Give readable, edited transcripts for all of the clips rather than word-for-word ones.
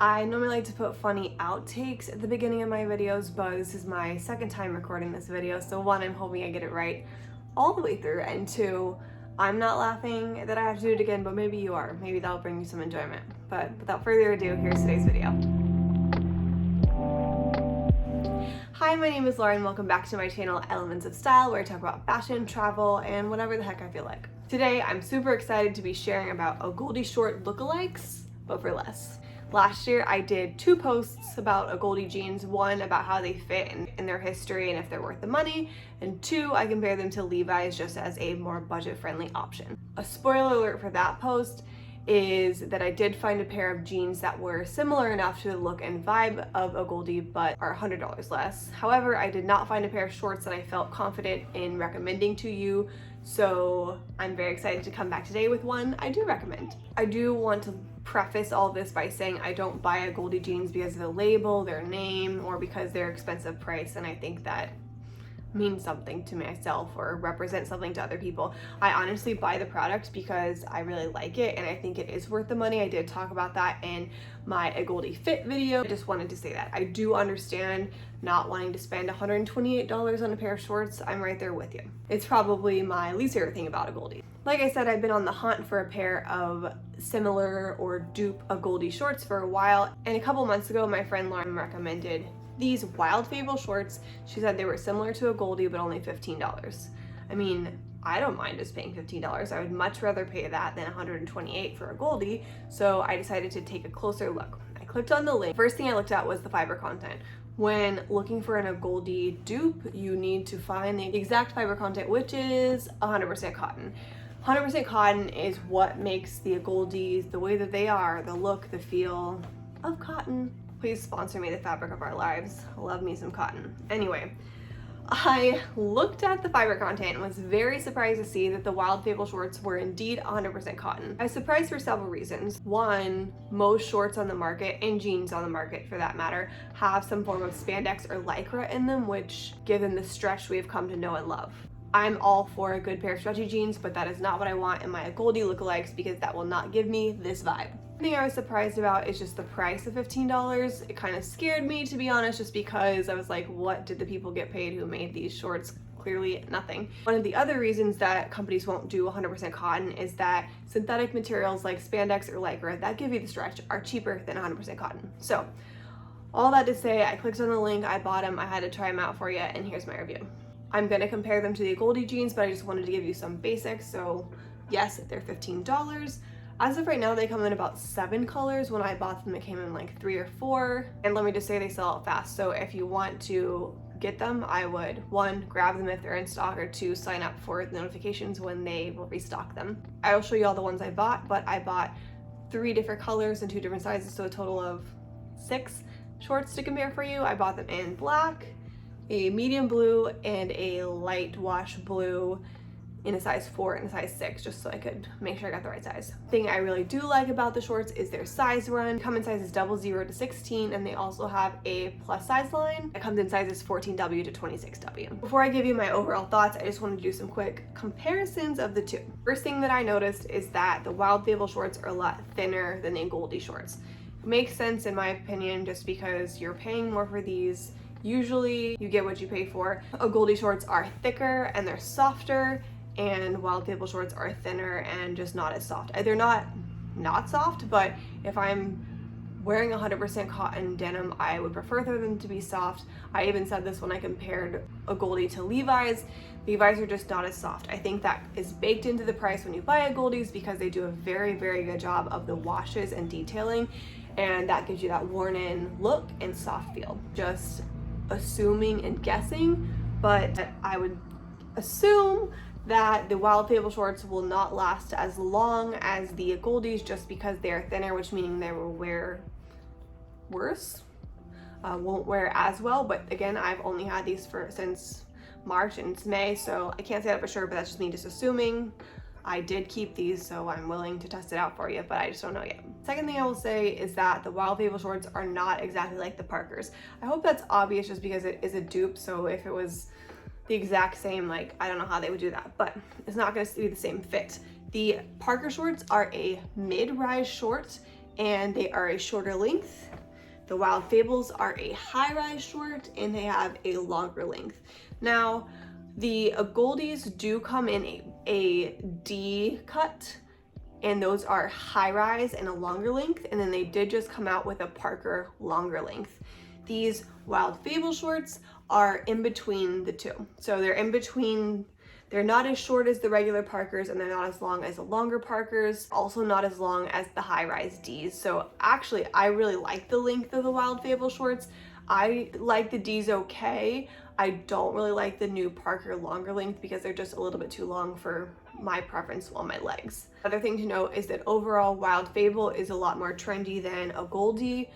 I normally like to put funny outtakes at the beginning of my videos, but this is my second time recording this video, so one, I'm hoping I get it right all the way through, and two, I'm not laughing that I have to do it again, but maybe you are. Maybe that'll bring you some enjoyment. But without further ado, here's today's video. Hi, my name is Laura and welcome back to my channel, Elements of Style, where I talk about fashion, travel, and whatever the heck I feel like. Today, I'm super excited to be sharing about Agolde short lookalikes, but for less. Last year, I did 2 posts about Agolde jeans, one about how they fit in their history and if they're worth the money, and 2, I compared them to Levi's just as a more budget-friendly option. A spoiler alert for that post is that I did find a pair of jeans that were similar enough to the look and vibe of Agolde, but are $100 less. However, I did not find a pair of shorts that I felt confident in recommending to you, so I'm very excited to come back today with one I do recommend. I do want to preface all this by saying I don't buy Agolde jeans because of the label, their name, or because they're expensive price, and I think that means something to myself or represent something to other people. I honestly buy the product because I really like it and I think it is worth the money. I did talk about that in my Agolde fit video. I just wanted to say that. I do understand not wanting to spend $128 on a pair of shorts. I'm right there with you. It's probably my least favorite thing about Agolde. Like I said, I've been on the hunt for a pair of similar or dupe Agolde shorts for a while, and a couple months ago my friend Lauren recommended these Wild Fable shorts. She said they were similar to Agolde but only $15. I mean, I don't mind just paying $15. I would much rather pay that than $128 for Agolde, so I decided to take a closer look. I clicked on the link. First thing I looked at was the fiber content. When looking for an Agolde dupe, you need to find the exact fiber content, which is 100% cotton. 100% cotton is what makes the Agoldes the way that they are, the look, the feel of cotton. Please sponsor me, the fabric of our lives. Love me some cotton. Anyway, I looked at the fiber content and was very surprised to see that the Wild Fable shorts were indeed 100% cotton. I was surprised for several reasons. One, most shorts on the market, and jeans on the market for that matter, have some form of spandex or lycra in them, which, given the stretch we've come to know and love. I'm all for a good pair of stretchy jeans, but that is not what I want in my Agolde lookalikes because that will not give me this vibe. The thing I was surprised about is just the price of $15. It kind of scared me, to be honest, just because I was like, what did the people get paid who made these shorts? Clearly nothing. One of the other reasons that companies won't do 100% cotton is that synthetic materials like spandex or lycra that give you the stretch are cheaper than 100% cotton. So all that to say, I clicked on the link, I bought them, I had to try them out for you, and here's my review. I'm going to compare them to the Agolde jeans, but I just wanted to give you some basics. So yes, they're $15. As of right now, they come in about 7 colors. When I bought them, it came in like 3 or 4. And let me just say they sell out fast. So if you want to get them, I would 1, grab them if they're in stock, or 2, sign up for notifications when they will restock them. I will show you all the ones I bought, but I bought 3 different colors and 2 different sizes, so a total of 6 shorts to compare for you. I bought them in black, a medium blue, and a light wash blue in a size 4 and a size 6, just so I could make sure I got the right size. The thing I really do like about the shorts is their size run. They come in sizes 00 to 16, and they also have a plus size line that comes in sizes 14W to 26W. Before I give you my overall thoughts, I just wanted to do some quick comparisons of the two. First thing that I noticed is that the Wild Fable shorts are a lot thinner than the Agolde shorts. It makes sense in my opinion, just because you're paying more for these. Usually you get what you pay for. Agolde shorts are thicker and they're softer, and Wild Fable shorts are thinner and just not as soft. They're not soft, but if I'm wearing 100% cotton denim, I would prefer them to be soft. I even said this when I compared Agolde to Levi's. Levi's are just not as soft. I think that is baked into the price when you buy Agoldes because they do a very, very good job of the washes and detailing, and that gives you that worn-in look and soft feel. Just assuming and guessing, but I would assume that the Wild Fable shorts will not last as long as the Agoldes just because they are thinner, which meaning they will wear worse, won't wear as well. But again, I've only had these since March and it's May, so I can't say that for sure, but that's just me just assuming. I did keep these, so I'm willing to test it out for you, but I just don't know yet. Second thing I will say is that the Wild Fable shorts are not exactly like the Parkers. I hope that's obvious just because it is a dupe, so if it was the exact same, like, I don't know how they would do that, but it's not going to be the same fit. The Parker shorts are a mid-rise short, and they are a shorter length. The Wild Fables are a high-rise short, and they have a longer length. Now, the Agoldes do come in a D cut, and those are high-rise and a longer length, and then they did just come out with a Parker longer length. These Wild Fable shorts are in between the two. So they're in between. They're not as short as the regular Parkers, and they're not as long as the longer Parkers, also not as long as the high-rise Ds. So actually, I really like the length of the Wild Fable shorts. I like the Ds okay. I don't really like the new Parker longer length because they're just a little bit too long for my preference on my legs. Other thing to note is that overall Wild Fable is a lot more trendy than Agolde.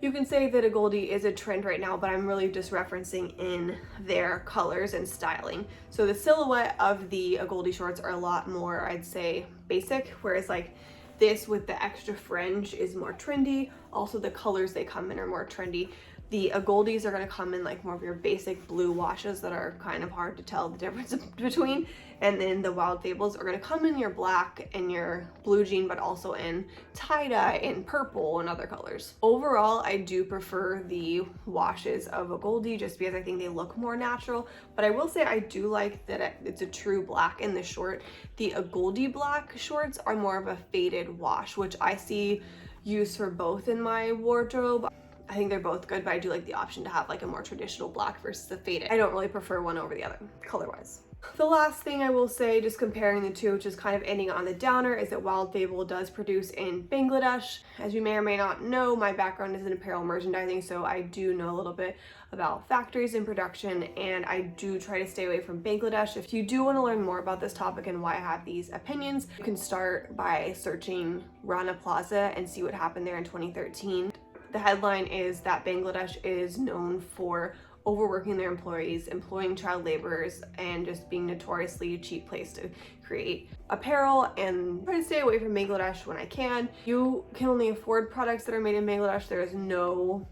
You can say that Agolde is a trend right now, but I'm really just referencing in their colors and styling. So the silhouette of the Agolde shorts are a lot more, I'd say, basic, whereas like this with the extra fringe is more trendy. Also the colors they come in are more trendy. The Agoldes are going to come in like more of your basic blue washes that are kind of hard to tell the difference between. And then the Wild Fables are going to come in your black and your blue jean, but also in tie-dye and purple and other colors. Overall, I do prefer the washes of Agolde just because I think they look more natural. But I will say I do like that it's a true black in the short. The Agolde black shorts are more of a faded wash, which I see use for both in my wardrobe. I think they're both good, but I do like the option to have like a more traditional black versus the faded. I don't really prefer one over the other, color-wise. The last thing I will say, just comparing the two, which is kind of ending on the downer, is that Wild Fable does produce in Bangladesh. As you may or may not know, my background is in apparel merchandising, so I do know a little bit about factories and production, and I do try to stay away from Bangladesh. If you do want to learn more about this topic and why I have these opinions, you can start by searching Rana Plaza and see what happened there in 2013. The headline is that Bangladesh is known for overworking their employees, employing child laborers, and just being notoriously a cheap place to create apparel, and try to stay away from Bangladesh when I can. You can only afford products that are made in Bangladesh. There is no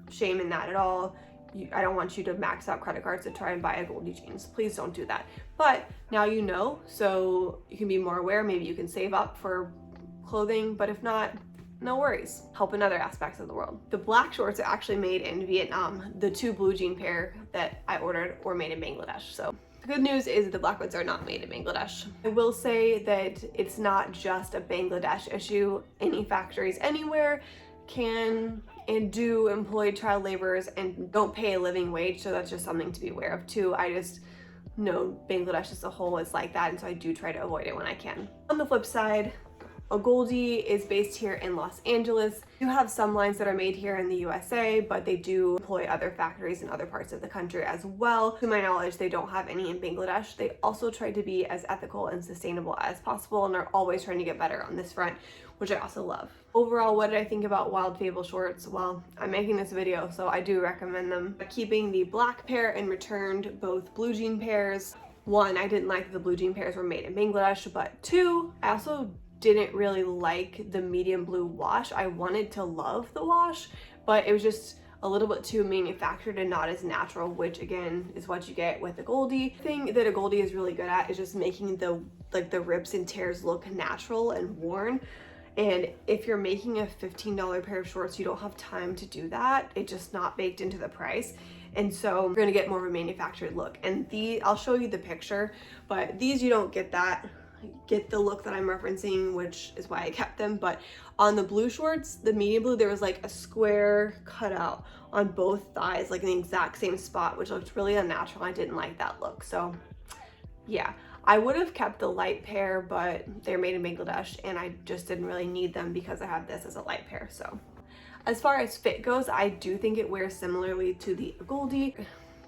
shame in that at all. I don't want you to max out credit cards to try and buy Agolde jeans. Please don't do that. But now you know, so you can be more aware. Maybe you can save up for clothing, but if not, no worries. Help in other aspects of the world. The black shorts are actually made in Vietnam. The two blue jean pair that I ordered were made in Bangladesh. So the good news is that the black ones are not made in Bangladesh. I will say that it's not just a Bangladesh issue. Any factories anywhere can and do employ child laborers and don't pay a living wage. So that's just something to be aware of too. I just know Bangladesh as a whole is like that, and so I do try to avoid it when I can. On the flip side, Agolde is based here in Los Angeles. You have some lines that are made here in the USA, but they do employ other factories in other parts of the country as well. To my knowledge, they don't have any in Bangladesh. They also try to be as ethical and sustainable as possible, and are always trying to get better on this front, which I also love. Overall, what did I think about Wild Fable shorts? Well, I'm making this video, so I do recommend them. Keeping the black pair and returned both blue jean pairs. One, I didn't like that the blue jean pairs were made in Bangladesh, but two, I also didn't really like the medium blue wash. I wanted to love the wash, but it was just a little bit too manufactured and not as natural, which again is what you get with Agolde. The thing that Agolde is really good at is just making the rips and tears look natural and worn. And if you're making a $15 pair of shorts, you don't have time to do that. It's just not baked into the price. And so you're gonna get more of a manufactured look. And I'll show you the picture, but these you don't get that. Get the look that I'm referencing, which is why I kept them. But on the blue shorts, the medium blue, there was like a square cutout on both thighs, like in the exact same spot, which looked really unnatural. I didn't like that look. So yeah, I would have kept the light pair, but they're made in Bangladesh and I just didn't really need them because I have this as a light pair. So as far as fit goes, I do think it wears similarly to the Agolde.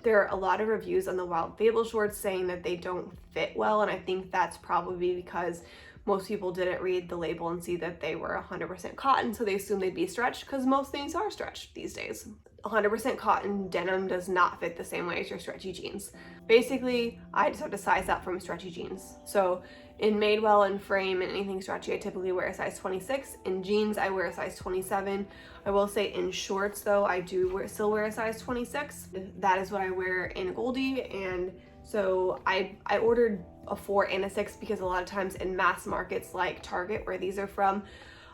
There are a lot of reviews on the Wild Fable shorts saying that they don't fit well, and I think that's probably because most people didn't read the label and see that they were 100% cotton, so they assumed they'd be stretched, because most things are stretched these days. 100% cotton denim does not fit the same way as your stretchy jeans. Basically, I just have to size up from stretchy jeans. So in Madewell and Frame and anything stretchy, I typically wear a size 26. In jeans, I wear a size 27. I will say in shorts though, I do still wear a size 26. That is what I wear in Agolde, and so I ordered a 4 and a 6 because a lot of times in mass markets like Target, where these are from,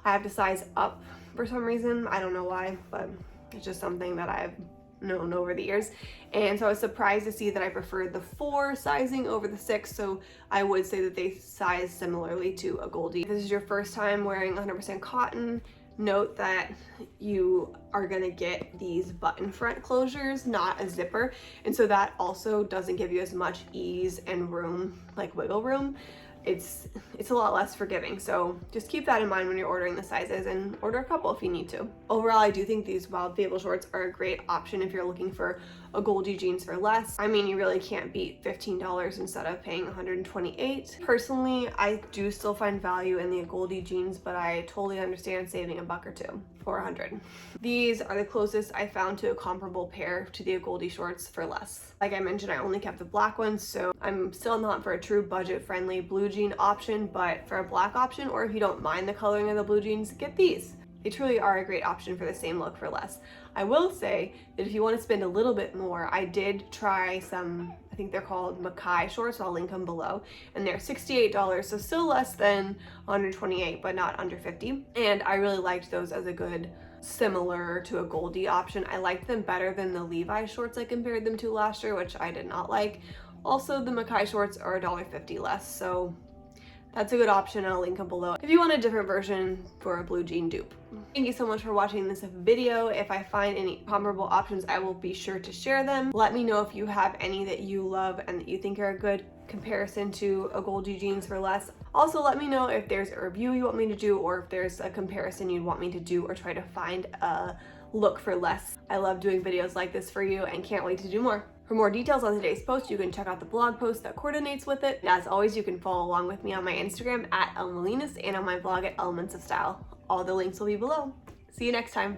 I have to size up for some reason. I don't know why, but it's just something that I've known over the years. And so I was surprised to see that I preferred the 4 sizing over the 6, so I would say that they size similarly to Agolde. If this is your first time wearing 100% cotton, note that you are gonna get these button front closures, not a zipper, and so that also doesn't give you as much ease and room, like wiggle room. It's a lot less forgiving, so just keep that in mind when you're ordering the sizes, and order a couple if you need to. Overall, I do think these Wild Fable shorts are a great option if you're looking for Agolde jeans for less. I mean, you really can't beat $15 instead of paying $128. Personally, I do still find value in the Agolde jeans, but I totally understand saving $1 or $2 or $100. These are the closest I found to a comparable pair to the Agolde shorts for less. Like I mentioned, I only kept the black ones, so I'm still on the hunt for a true budget-friendly blue jean option, but for a black option, or if you don't mind the coloring of the blue jeans, get these. They truly are a great option for the same look for less. I will say that if you want to spend a little bit more, I did try some, I think they're called Mackay shorts, I'll link them below, and they're $68, so still less than $128, but not under $50. And I really liked those as a good similar to a Agolde option. I liked them better than the Levi shorts I compared them to last year, which I did not like. Also, the Mackay shorts are $1.50 less, so that's a good option. I'll link them below if you want a different version for a blue jean dupe. Thank you so much for watching this video. If I find any comparable options, I will be sure to share them. Let me know if you have any that you love and that you think are a good comparison to Agolde jeans for less. Also, let me know if there's a review you want me to do, or if there's a comparison you'd want me to do, or try to find a look for less. I love doing videos like this for you and can't wait to do more. For more details on today's post, you can check out the blog post that coordinates with it. And as always, you can follow along with me on my Instagram @elmolinas and on my blog at Elements of Style. All the links will be below. See you next time.